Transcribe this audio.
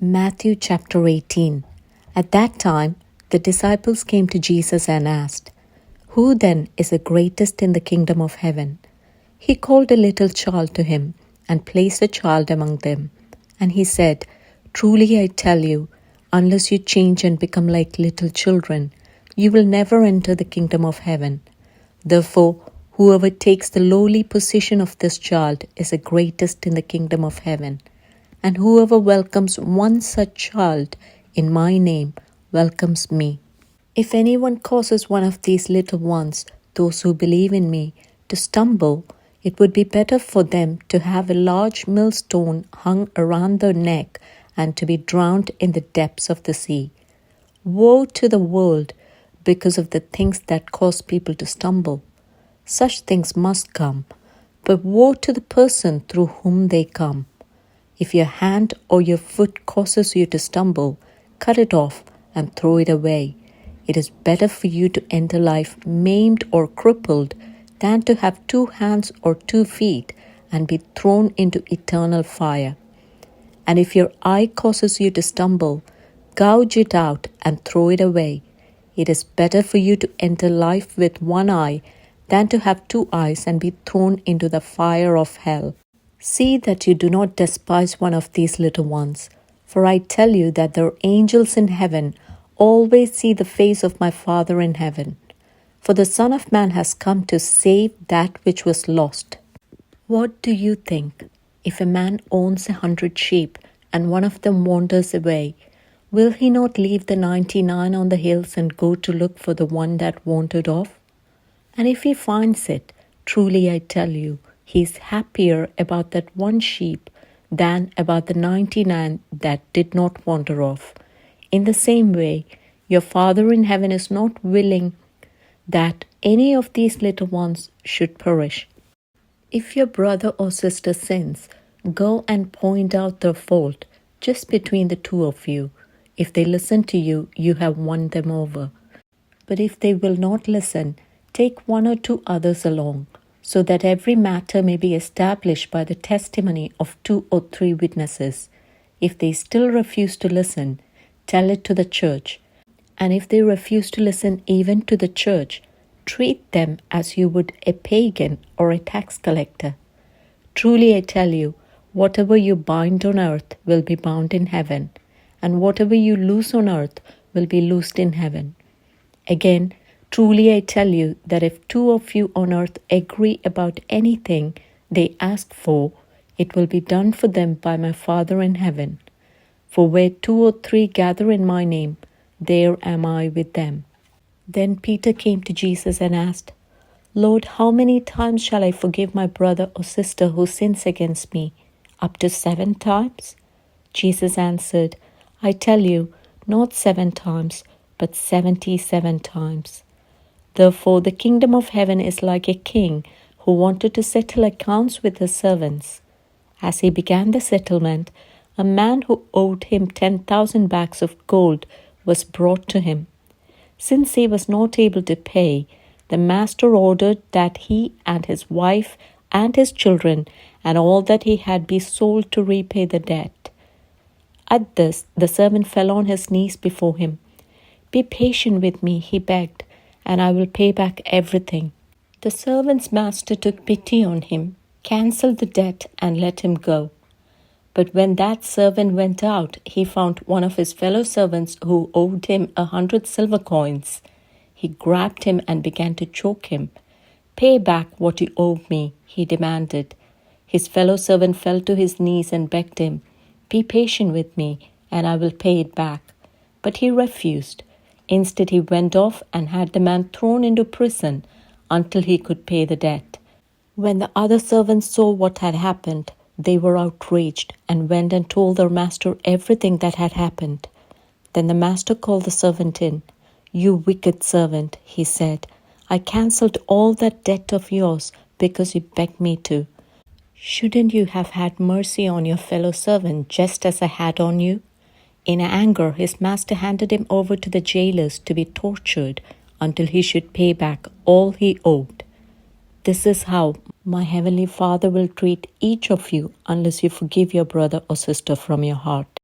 Matthew chapter 18. At that time, the disciples came to Jesus and asked, "Who then is the greatest in the kingdom of heaven?" He called a little child to him and placed the child among them. And he said, "Truly I tell you, unless you change and become like little children, you will never enter the kingdom of heaven. Therefore, whoever takes the lowly position of this child is the greatest in the kingdom of heaven. And whoever welcomes one such child in my name welcomes me. If anyone causes one of these little ones, those who believe in me, to stumble, it would be better for them to have a large millstone hung around their neck and to be drowned in the depths of the sea. Woe to the world because of the things that cause people to stumble. Such things must come, but woe to the person through whom they come. If your hand or your foot causes you to stumble, cut it off and throw it away. It is better for you to enter life maimed or crippled than to have 2 hands or 2 feet and be thrown into eternal fire. And if your eye causes you to stumble, gouge it out and throw it away. It is better for you to enter life with 1 eye than to have 2 eyes and be thrown into the fire of hell. See that you do not despise one of these little ones, for I tell you that their angels in heaven always see the face of my Father in heaven. For the Son of Man has come to save that which was lost. What do you think? If a man owns 100 sheep and one of them wanders away, will he not leave the 99 on the hills and go to look for the one that wandered off? And if he finds it, truly I tell you, he is happier about that one sheep than about the 99 that did not wander off. In the same way, your Father in heaven is not willing that any of these little ones should perish. If your brother or sister sins, go and point out their fault just between the 2 of you. If they listen to you, you have won them over. But if they will not listen, take 1 or 2 others along, so that every matter may be established by the testimony of 2 or 3 witnesses. If they still refuse to listen, tell it to the church. And if they refuse to listen even to the church, treat them as you would a pagan or a tax collector. Truly I tell you, whatever you bind on earth will be bound in heaven, and whatever you loose on earth will be loosed in heaven. Again, truly I tell you that if 2 of you on earth agree about anything they ask for, it will be done for them by my Father in heaven. For where 2 or 3 gather in my name, there am I with them." Then Peter came to Jesus and asked, "Lord, how many times shall I forgive my brother or sister who sins against me? Up to 7 times?" Jesus answered, "I tell you, not 7 times, but 77 times. Therefore, the kingdom of heaven is like a king who wanted to settle accounts with his servants. As he began the settlement, a man who owed him 10,000 bags of gold was brought to him. Since he was not able to pay, the master ordered that he and his wife and his children and all that he had be sold to repay the debt. At this, the servant fell on his knees before him. "Be patient with me," he begged, "and I will pay back everything." The servant's master took pity on him, cancelled the debt, and let him go. But when that servant went out, he found one of his fellow servants who owed him 100 silver coins. He grabbed him and began to choke him. "Pay back what you owe me," he demanded. His fellow servant fell to his knees and begged him, "Be patient with me, and I will pay it back." But he refused. Instead, he went off and had the man thrown into prison until he could pay the debt. When the other servants saw what had happened, they were outraged and went and told their master everything that had happened. Then the master called the servant in. "You wicked servant," he said, "I cancelled all that debt of yours because you begged me to. Shouldn't you have had mercy on your fellow servant just as I had on you?" In anger, his master handed him over to the jailers to be tortured until he should pay back all he owed. This is how my heavenly Father will treat each of you unless you forgive your brother or sister from your heart.